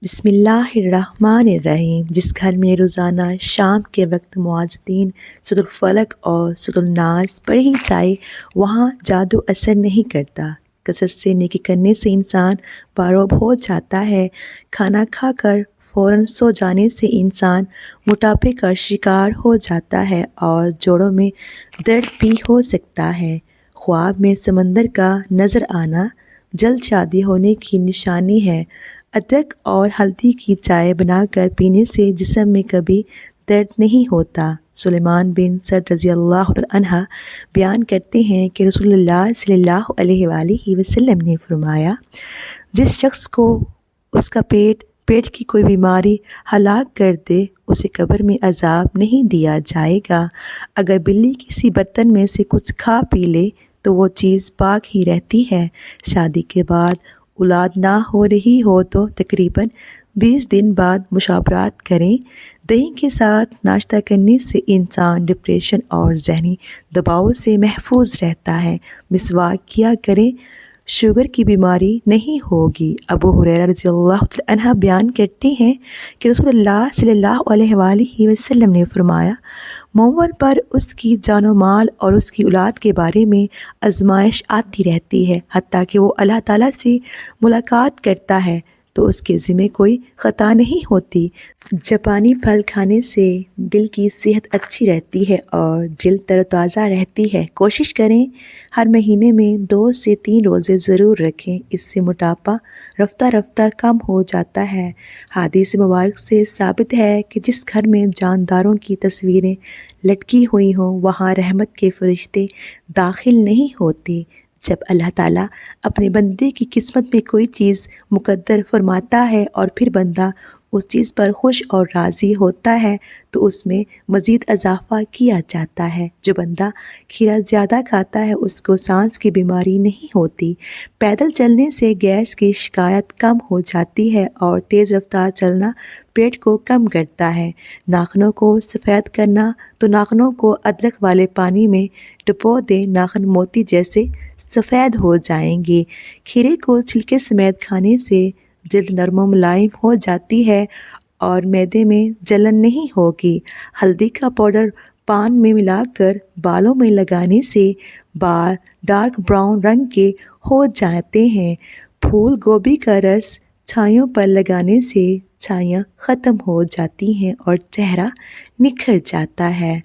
بسم اللہ الرحمن الرحیم۔ جس گھر میں روزانہ شام کے وقت مؤذن سورۃ الفلق اور سورۃ الناس پڑھی جائے وہاں جادو اثر نہیں کرتا۔ کثرت سے نیکی کرنے سے انسان باروب ہو جاتا ہے۔ کھانا کھا کر فوراً سو جانے سے انسان موٹاپے کا شکار ہو جاتا ہے اور جوڑوں میں درد بھی ہو سکتا ہے۔ خواب میں سمندر کا نظر آنا جلد شادی ہونے کی نشانی ہے۔ ادرک اور ہلدی کی چائے بنا کر پینے سے جسم میں کبھی درد نہیں ہوتا۔ سلیمان بن سعد رضی اللہ عنہ بیان کرتے ہیں کہ رسول اللہ صلی اللہ علیہ وآلہ وسلم نے فرمایا، جس شخص کو اس کا پیٹ کی کوئی بیماری ہلاک کر دے اسے قبر میں عذاب نہیں دیا جائے گا۔ اگر بلی کسی برتن میں سے کچھ کھا پی لے تو وہ چیز پاک ہی رہتی ہے۔ شادی کے بعد اولاد نہ ہو رہی ہو تو تقریباً 20 دن بعد مشاورات کریں۔ دہی کے ساتھ ناشتہ کرنے سے انسان ڈپریشن اور ذہنی دباؤ سے محفوظ رہتا ہے۔ مسواک کیا کریں، شوگر کی بیماری نہیں ہوگی۔ ابو ہریرہ رضی اللہ عنہ بیان کرتے ہیں کہ رسول اللہ صلی اللہ علیہ وآلہ وسلم نے فرمایا، مومن پر اس کی جان و مال اور اس کی اولاد کے بارے میں آزمائش آتی رہتی ہے، حتیٰ کہ وہ اللہ تعالیٰ سے ملاقات کرتا ہے تو اس کے ذمہ کوئی خطا نہیں ہوتی۔ جاپانی پھل کھانے سے دل کی صحت اچھی رہتی ہے اور جلد تر و تازہ رہتی ہے۔ کوشش کریں ہر مہینے میں 2 سے 3 روزے ضرور رکھیں، اس سے موٹاپا رفتہ رفتہ کم ہو جاتا ہے۔ حدیث مبارک سے ثابت ہے کہ جس گھر میں جانداروں کی تصویریں لٹکی ہوئی ہوں وہاں رحمت کے فرشتے داخل نہیں ہوتے۔ جب اللہ تعالیٰ اپنے بندے کی قسمت میں کوئی چیز مقدر فرماتا ہے اور پھر بندہ اس چیز پر خوش اور راضی ہوتا ہے تو اس میں مزید اضافہ کیا جاتا ہے۔ جو بندہ کھیرا زیادہ کھاتا ہے اس کو سانس کی بیماری نہیں ہوتی۔ پیدل چلنے سے گیس کی شکایت کم ہو جاتی ہے اور تیز رفتار چلنا پیٹ کو کم کرتا ہے۔ ناخنوں کو سفید کرنا تو ناخنوں کو ادرک والے پانی میں ڈبو دیں، ناخن موتی جیسے سفید ہو جائیں گے۔ کھیرے کو چھلکے سمیت کھانے سے جلد نرم و ملائم ہو جاتی ہے اور معدے میں جلن نہیں ہوگی۔ ہلدی کا پاؤڈر پان میں ملا کر بالوں میں لگانے سے بال ڈارک براؤن رنگ کے ہو جاتے ہیں۔ پھول گوبھی کا رس چھائیوں پر لگانے سے چھائیاں ختم ہو جاتی ہیں اور چہرہ نکھر جاتا ہے۔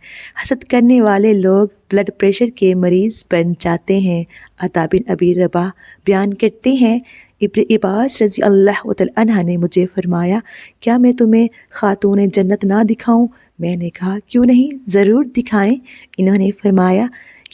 حسد کرنے والے لوگ بلڈ پریشر کے مریض بن جاتے ہیں۔ عطا بن ابی رباح بیان کرتے ہیں، ابن عباس رضی اللہ عنہ نے مجھے فرمایا، کیا میں تمہیں خاتون جنت نہ دکھاؤں؟ میں نے کہا کیوں نہیں، ضرور دکھائیں۔ انہوں نے فرمایا،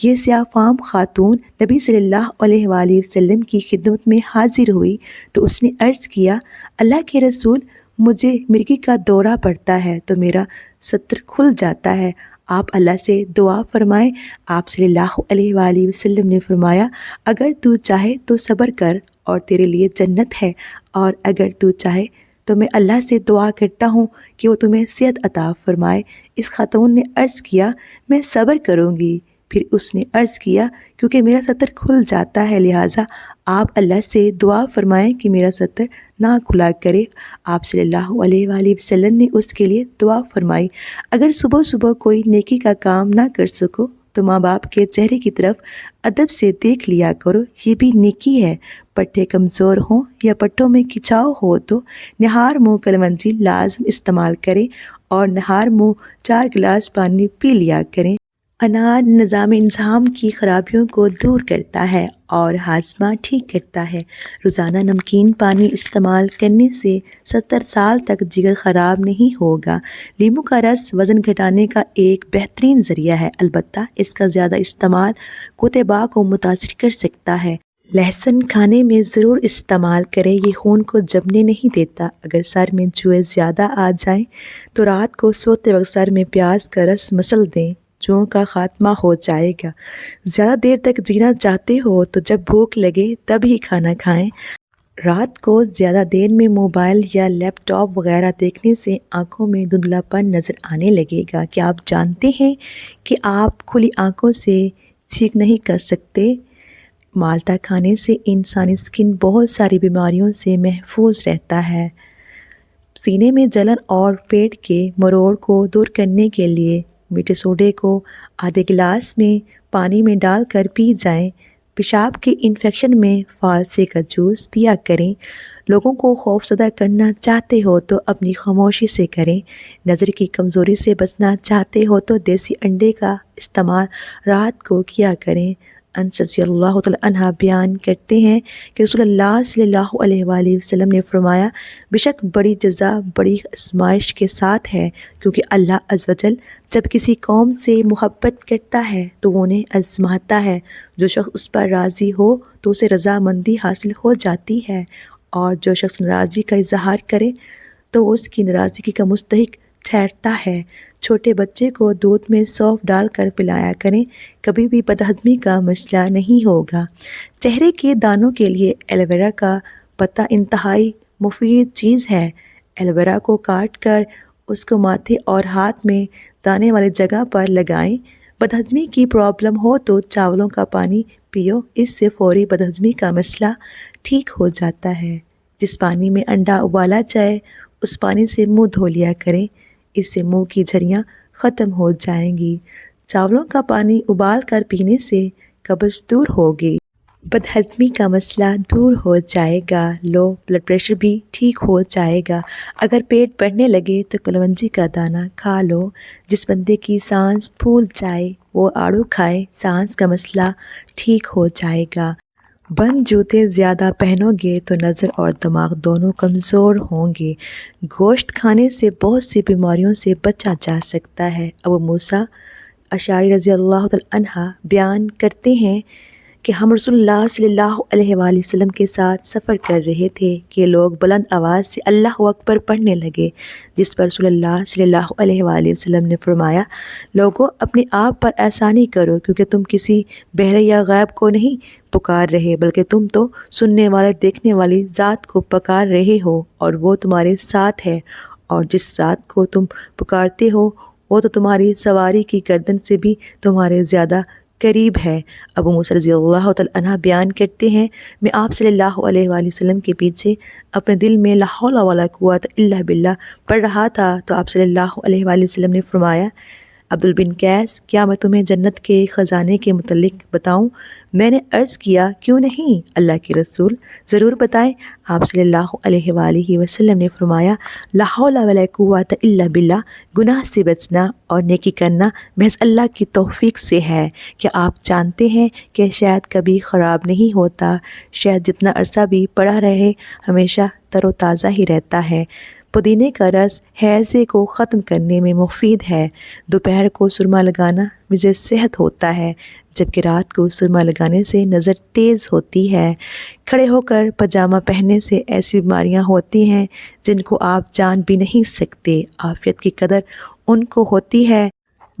یہ سیاہ فام خاتون نبی صلی اللہ علیہ وآلہ وسلم کی خدمت میں حاضر ہوئی تو اس نے عرض کیا، اللہ کے رسول، مجھے مرگی کا دورہ پڑتا ہے تو میرا ستر کھل جاتا ہے، آپ اللہ سے دعا فرمائیں۔ آپ صلی اللہ علیہ وآلہ وسلم نے فرمایا، اگر تو چاہے تو صبر کر اور تیرے لیے جنت ہے، اور اگر تو چاہے تو میں اللہ سے دعا کرتا ہوں کہ وہ تمہیں صحت عطا فرمائے۔ اس خاتون نے عرض کیا، میں صبر کروں گی۔ پھر اس نے عرض کیا، کیونکہ میرا ستر کھل جاتا ہے لہٰذا آپ اللہ سے دعا فرمائیں کہ میرا ستر نہ کھلا کرے۔ آپ صلی اللہ علیہ وآلہ وسلم نے اس کے لیے دعا فرمائی۔ اگر صبح صبح کوئی نیکی کا کام نہ کر سکو تو ماں باپ کے چہرے کی طرف ادب سے دیکھ لیا کرو، یہ بھی نیکی ہے۔ پٹھے کمزور ہوں یا پٹھوں میں کھچاؤ ہو تو نہار منہ کلونجی لازم استعمال کریں اور نہار منہ 4 گلاس پانی پی لیا کریں۔ انار نظام انسان کی خرابیوں کو دور کرتا ہے اور ہاضمہ ٹھیک کرتا ہے۔ روزانہ نمکین پانی استعمال کرنے سے 70 سال تک جگر خراب نہیں ہوگا۔ لیموں کا رس وزن گھٹانے کا ایک بہترین ذریعہ ہے، البتہ اس کا زیادہ استعمال کوتباہ کو متاثر کر سکتا ہے۔ لہسن کھانے میں ضرور استعمال کریں، یہ خون کو جمنے نہیں دیتا۔ اگر سر میں جوئیں زیادہ آ جائیں تو رات کو سوتے وقت سر میں پیاز کا رس مسل دیں، جوؤں کا خاتمہ ہو جائے گا۔ زیادہ دیر تک جینا چاہتے ہو تو جب بھوک لگے تب ہی کھانا کھائیں۔ رات کو زیادہ دیر میں موبائل یا لیپ ٹاپ وغیرہ دیکھنے سے آنکھوں میں دھندلا پن نظر آنے لگے گا۔ کیا آپ جانتے ہیں کہ آپ کھلی آنکھوں سے چھینک نہیں کر سکتے؟ مالٹا کھانے سے انسانی اسکن بہت ساری بیماریوں سے محفوظ رہتا ہے۔ سینے میں جلن اور پیٹ کے مروڑ کو دور کرنے کے لیے میٹھے سوڈے کو آدھے گلاس میں پانی میں ڈال کر پی جائیں۔ پیشاب کے انفیکشن میں فالسے کا جوس پیا کریں۔ لوگوں کو خوف زدہ کرنا چاہتے ہو تو اپنی خاموشی سے کریں۔ نظر کی کمزوری سے بچنا چاہتے ہو تو دیسی انڈے کا استعمال رات کو کیا کریں۔ انس رضی اللہ تعالیٰ عنہ بیان کرتے ہیں کہ رسول اللہ صلی اللہ علیہ وآلہ وسلم نے فرمایا، بے شک بڑی جزا بڑی آزمائش کے ساتھ ہے، کیونکہ اللہ عز و جل جب کسی قوم سے محبت کرتا ہے تو وہ انہیں آزماتا ہے۔ جو شخص اس پر راضی ہو تو اسے رضامندی حاصل ہو جاتی ہے، اور جو شخص ناراضی کا اظہار کرے تو وہ اس کی ناراضگی کا مستحق ٹھہرتا ہے۔ چھوٹے بچے کو دودھ میں سونف ڈال کر پلایا کریں، کبھی بھی بدہضمی کا مسئلہ نہیں ہوگا۔ چہرے کے دانوں کے لیے ایلو ویرا کا پتا انتہائی مفید چیز ہے۔ ایلو ویرا کو کاٹ کر اس کو ماتھے اور ہاتھ میں دانے والی جگہ پر لگائیں۔ بدہضمی کی پرابلم ہو تو چاولوں کا پانی پیو، اس سے فوری بدہضمی کا مسئلہ ٹھیک ہو جاتا ہے۔ جس پانی میں انڈا ابالا جائے اس پانی سے منہ دھو لیا کریں، اس سے منہ کی جھریاں ختم ہو جائیں گی۔ چاولوں کا پانی ابال کر پینے سے قبض دور ہوگی، بدہضمی کا مسئلہ دور ہو جائے گا، لو بلڈ پریشر بھی ٹھیک ہو جائے گا۔ اگر پیٹ بڑھنے لگے تو کلونجی کا دانہ کھا لو۔ جس بندے کی سانس پھول جائے وہ آڑو کھائے، سانس کا مسئلہ ٹھیک ہو جائے گا۔ بند جوتے زیادہ پہنو گے تو نظر اور دماغ دونوں کمزور ہوں گے۔ گوشت کھانے سے بہت سی بیماریوں سے بچا جا سکتا ہے۔ ابو موسیٰ اشعری رضی اللہ تعالیٰ عنہ بیان کرتے ہیں کہ ہم رسول اللہ صلی اللہ علیہ وآلہ وسلم کے ساتھ سفر کر رہے تھے کہ لوگ بلند آواز سے اللہ اکبر پڑھنے لگے، جس پر رسول اللہ صلی اللہ علیہ وآلہ وسلم نے فرمایا، لوگوں اپنے آپ پر احسانی کرو، کیونکہ تم کسی بہرے یا غائب کو نہیں پکار رہے، بلکہ تم تو سننے والے دیکھنے والی ذات کو پکار رہے ہو، اور وہ تمہارے ساتھ ہے، اور جس ذات کو تم پکارتے ہو وہ تو تمہاری سواری کی گردن سے بھی تمہارے زیادہ قریب ہے۔ ابو موسیٰ رضی اللہ تعالیٰ عنہ بیان کرتے ہیں، میں آپ صلی اللہ علیہ وآلہ وسلم کے پیچھے اپنے دل میں لا حول ولا قوت الا باللہ پڑھ رہا تھا تو آپ صلی اللہ علیہ وآلہ وسلم نے فرمایا، عبد بن قیس، کیا میں تمہیں جنت کے خزانے کے متعلق بتاؤں؟ میں نے عرض کیا، کیوں نہیں اللہ کے رسول، ضرور بتائیں۔ آپ صلی اللہ علیہ وآلہ وسلم نے فرمایا، لا حول ولا قوت الا باللہ، گناہ سے بچنا اور نیکی کرنا محض اللہ کی توفیق سے ہے۔ کیا آپ جانتے ہیں کہ شہد کبھی خراب نہیں ہوتا؟ شہد جتنا عرصہ بھی پڑا رہے ہمیشہ تر و تازہ ہی رہتا ہے۔ پودینے کا رس ہیضے کو ختم کرنے میں مفید ہے۔ دوپہر کو سرما لگانا مزید صحت ہوتا ہے، جبکہ رات کو سرما لگانے سے نظر تیز ہوتی ہے۔ کھڑے ہو کر پاجامہ پہننے سے ایسی بیماریاں ہوتی ہیں جن کو آپ جان بھی نہیں سکتے۔ عافیت کی قدر ان کو ہوتی ہے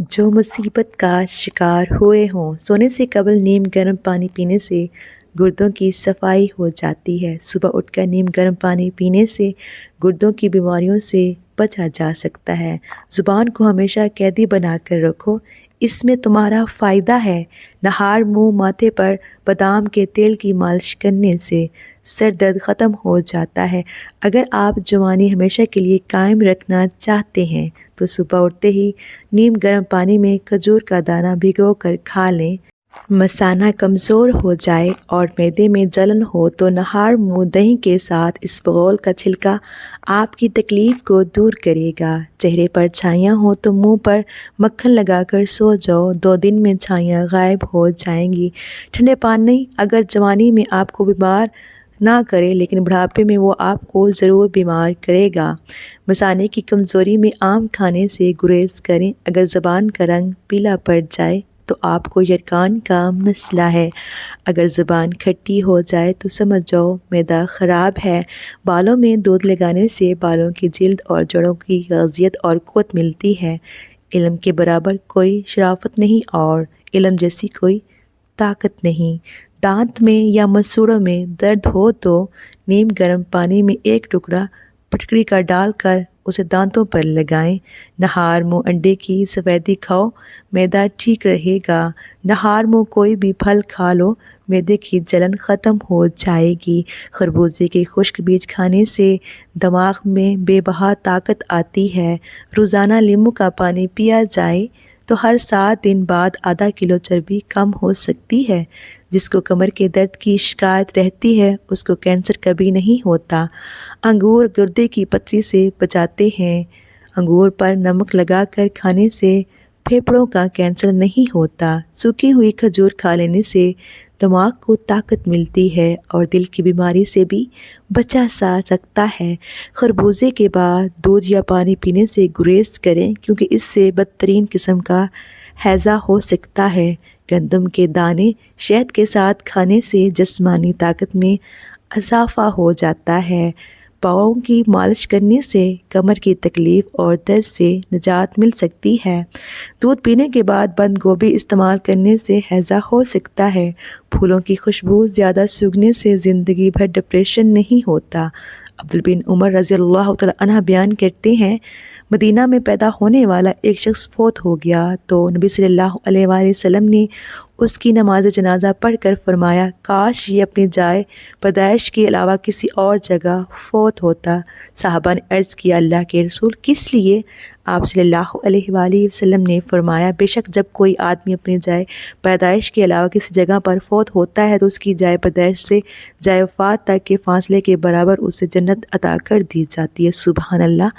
جو مصیبت کا شکار ہوئے ہوں۔ سونے سے قبل نیم گرم پانی پینے سے گردوں کی صفائی ہو جاتی ہے۔ صبح اٹھ کر نیم گرم پانی پینے سے گردوں کی بیماریوں سے بچا جا سکتا ہے۔ زبان کو ہمیشہ قیدی بنا کر رکھو، اس میں تمہارا فائدہ ہے۔ نہار منہ ماتھے پر بادام کے تیل کی مالش کرنے سے سر درد ختم ہو جاتا ہے۔ اگر آپ جوانی ہمیشہ کے لیے قائم رکھنا چاہتے ہیں تو صبح اٹھتے ہی نیم گرم پانی میں کھجور کا دانہ بھگو کر کھا لیں۔ مثانہ کمزور ہو جائے اور معدے میں جلن ہو تو نہار منہ دہی کے ساتھ اسبغول کا چھلکا آپ کی تکلیف کو دور کرے گا۔ چہرے پر چھائیاں ہوں تو منہ پر مکھن لگا کر سو جاؤ، 2 دن میں چھائیاں غائب ہو جائیں گی۔ ٹھنڈے پانی اگر جوانی میں آپ کو بیمار نہ کرے لیکن بڑھاپے میں وہ آپ کو ضرور بیمار کرے گا۔ مثانے کی کمزوری میں آم کھانے سے گریز کریں۔ اگر زبان کا رنگ پیلا پڑ جائے تو آپ کو یرقان کا مسئلہ ہے۔ اگر زبان کھٹی ہو جائے تو سمجھ جاؤ معدہ خراب ہے۔ بالوں میں دودھ لگانے سے بالوں کی جلد اور جڑوں کی غذائیت اور قوت ملتی ہے۔ علم کے برابر کوئی شرافت نہیں اور علم جیسی کوئی طاقت نہیں۔ دانت میں یا مسوڑوں میں درد ہو تو نیم گرم پانی میں 1 ٹکڑا پٹکڑی کا ڈال کر اسے دانتوں پر لگائیں۔ نہار منہ انڈے کی سفیدی کھاؤ، معدہ ٹھیک رہے گا۔ نہار منہ کوئی بھی پھل کھا لو، معدے کی جلن ختم ہو جائے گی۔ خربوزے کے خشک بیج کھانے سے دماغ میں بے بہا طاقت آتی ہے۔ روزانہ لیموں کا پانی پیا جائے تو ہر 7 دن بعد آدھا کلو چربی کم ہو سکتی ہے۔ جس کو کمر کے درد کی شکایت رہتی ہے اس کو کینسر کبھی نہیں ہوتا۔ انگور گردے کی پتھری سے بچاتے ہیں۔ انگور پر نمک لگا کر کھانے سے پھیپھڑوں کا کینسر نہیں ہوتا۔ سوکھی ہوئی کھجور کھا لینے سے دماغ کو طاقت ملتی ہے اور دل کی بیماری سے بھی بچا جا سکتا ہے۔ خربوزے کے بعد دودھ یا پانی پینے سے گریز کریں کیونکہ اس سے بدترین قسم کا ہیضہ ہو سکتا ہے۔ گندم کے دانے شہد کے ساتھ کھانے سے جسمانی طاقت میں اضافہ ہو جاتا ہے۔ پاؤں کی مالش کرنے سے کمر کی تکلیف اور درد سے نجات مل سکتی ہے۔ دودھ پینے کے بعد بند گوبھی استعمال کرنے سے ہیضہ ہو سکتا ہے۔ پھولوں کی خوشبو زیادہ سونگھنے سے زندگی بھر ڈپریشن نہیں ہوتا۔ عبد بن عمر رضی اللہ تعالیٰ عنہ بیان کرتے ہیں، مدینہ میں پیدا ہونے والا ایک شخص فوت ہو گیا تو نبی صلی اللہ علیہ وآلہ وسلم نے اس کی نماز جنازہ پڑھ کر فرمایا، کاش یہ اپنی جائے پیدائش کے علاوہ کسی اور جگہ فوت ہوتا۔ صحابہ نے عرض کیا، اللہ کے رسول کس لیے؟ آپ صلی اللہ علیہ وآلہ وسلم نے فرمایا، بے شک جب کوئی آدمی اپنی جائے پیدائش کے علاوہ کسی جگہ پر فوت ہوتا ہے تو اس کی جائے پیدائش سے جائے وفات تک کے فاصلے کے برابر اسے جنت عطا کر دی جاتی ہے۔ سبحان اللہ۔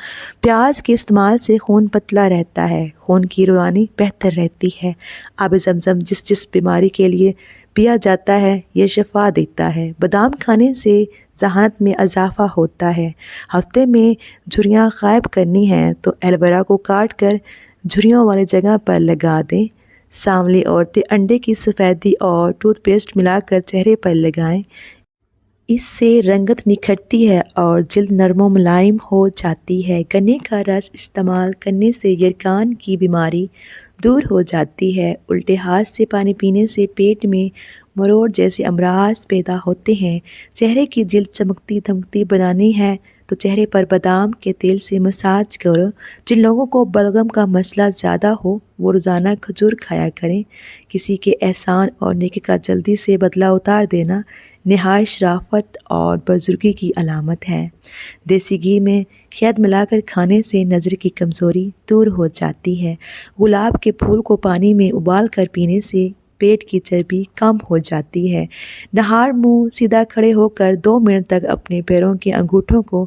پیاز کے استعمال سے خون پتلا رہتا ہے، خون کی روانی بہتر رہتی ہے۔ آب زمزم جس بیماری کے لیے پیا جاتا ہے یہ شفا دیتا ہے۔ بادام کھانے سے ذہانت میں اضافہ ہوتا ہے۔ ہفتے میں جھریاں غائب کرنی ہیں تو ایلویرا کو کاٹ کر جھریوں والی جگہ پر لگا دیں۔ سانولی عورتیں انڈے کی سفیدی اور ٹوتھ پیسٹ ملا کر چہرے پر لگائیں، اس سے رنگت نکھرتی ہے اور جلد نرم و ملائم ہو جاتی ہے۔ گنے کا رس استعمال کرنے سے یرکان کی بیماری دور ہو جاتی ہے۔ الٹے ہاتھ سے پانی پینے سے پیٹ میں مروڑ جیسے امراض پیدا ہوتے ہیں۔ چہرے کی جلد چمکتی دھمکتی بنانی ہے تو چہرے پر بادام کے تیل سے مساج کرو۔ جن لوگوں کو بلغم کا مسئلہ زیادہ ہو وہ روزانہ کھجور کھایا کریں۔ کسی کے احسان اور نیکی کا جلدی سے بدلہ اتار دینا نہایت شرافت اور بزرگی کی علامت ہے۔ دیسی گھی میں شہد ملا کر کھانے سے نظر کی کمزوری دور ہو جاتی ہے۔ گلاب کے پھول کو پانی میں ابال کر پینے سے پیٹ کی چربی کم ہو جاتی ہے۔ نہار منہ سیدھا کھڑے ہو کر 2 منٹ تک اپنے پیروں کے انگوٹھوں کو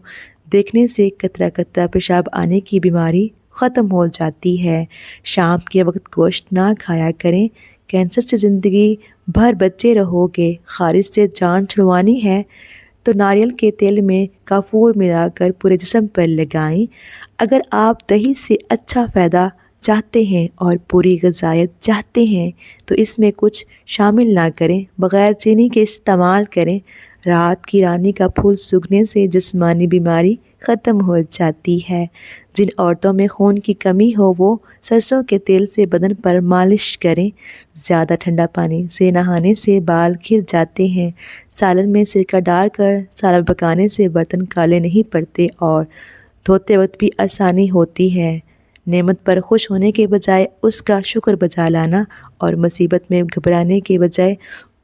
دیکھنے سے قطرہ قطرہ پیشاب آنے کی بیماری ختم ہو جاتی ہے۔ شام کے وقت گوشت نہ کھایا کریں، کینسر سے زندگی بھر بچے رہو گے۔ خارج سے جان چھڑوانی ہے تو ناریل کے تیل میں کافور ملا کر پورے جسم پر لگائیں۔ اگر آپ دہی سے اچھا فائدہ چاہتے ہیں اور پوری غذائیت چاہتے ہیں تو اس میں کچھ شامل نہ کریں، بغیر چینی کے استعمال کریں۔ رات کی رانی کا پھول سونگھنے سے جسمانی بیماری ختم ہو جاتی ہے۔ جن عورتوں میں خون کی کمی ہو وہ سرسوں کے تیل سے بدن پر مالش کریں۔ زیادہ ٹھنڈا پانی سے نہانے سے بال گر جاتے ہیں۔ سالن میں سرکہ ڈال کر سالن پکانے سے برتن کالے نہیں پڑتے اور دھوتے وقت بھی آسانی ہوتی ہے۔ نعمت پر خوش ہونے کے بجائے اس کا شکر بجا لانا اور مصیبت میں گھبرانے کے بجائے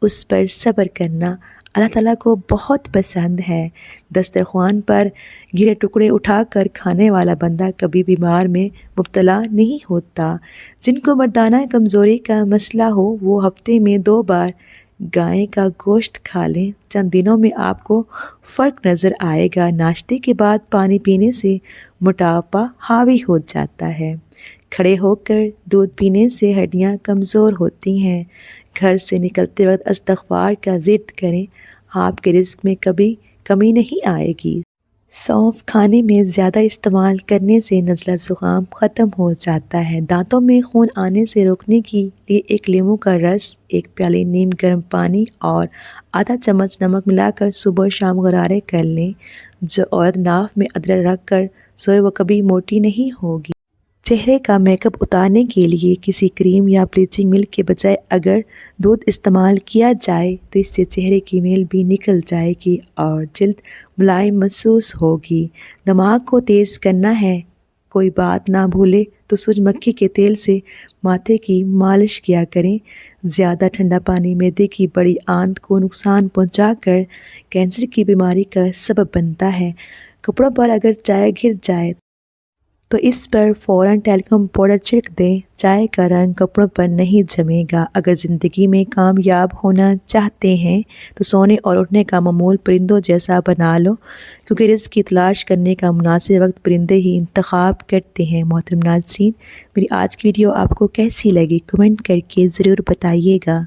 اس پر صبر کرنا اللہ تعالیٰ کو بہت پسند ہے۔ دسترخوان پر گرے ٹکڑے اٹھا کر کھانے والا بندہ کبھی بیمار میں مبتلا نہیں ہوتا۔ جن کو مردانہ کمزوری کا مسئلہ ہو وہ ہفتے میں 2 بار گائے کا گوشت کھا لیں، چند دنوں میں آپ کو فرق نظر آئے گا۔ ناشتے کے بعد پانی پینے سے موٹاپا حاوی ہو جاتا ہے۔ کھڑے ہو کر دودھ پینے سے ہڈیاں کمزور ہوتی ہیں۔ گھر سے نکلتے وقت استغفار کا ورد کریں، آپ کے رزق میں کبھی کمی نہیں آئے گی۔ سونف کھانے میں زیادہ استعمال کرنے سے نزلہ زکام ختم ہو جاتا ہے۔ دانتوں میں خون آنے سے روکنے کے لیے ایک لیموں کا رس، 1 پیالے نیم گرم پانی اور آدھا چمچ نمک ملا کر صبح و شام غرارے کر لیں۔ جو عورت ناف میں ادرک رکھ کر سوئے وہ کبھی موٹی نہیں ہوگی۔ چہرے کا میک اپ اتارنے کے لیے کسی کریم یا بلیچنگ ملک کے بجائے اگر دودھ استعمال کیا جائے تو اس سے چہرے کی میل بھی نکل جائے گی اور جلد ملائم محسوس ہوگی۔ دماغ کو تیز کرنا ہے، کوئی بات نہ بھولے تو سورج مکھی کے تیل سے ماتھے کی مالش کیا کریں۔ زیادہ ٹھنڈا پانی معدے کی بڑی آنت کو نقصان پہنچا کر کینسر کی بیماری کا سبب بنتا ہے۔ کپڑوں پر اگر چائے گر جائے تو اس پر فوراً ٹیلکم پاؤڈر چھڑک دیں، چائے کا رنگ کپڑوں پر نہیں جمے گا۔ اگر زندگی میں کامیاب ہونا چاہتے ہیں تو سونے اور اٹھنے کا معمول پرندوں جیسا بنا لو، کیونکہ رزق کی تلاش کرنے کا مناسب وقت پرندے ہی انتخاب کرتے ہیں۔ محترم ناظرین، میری آج کی ویڈیو آپ کو کیسی لگی کمنٹ کر کے ضرور بتائیے گا۔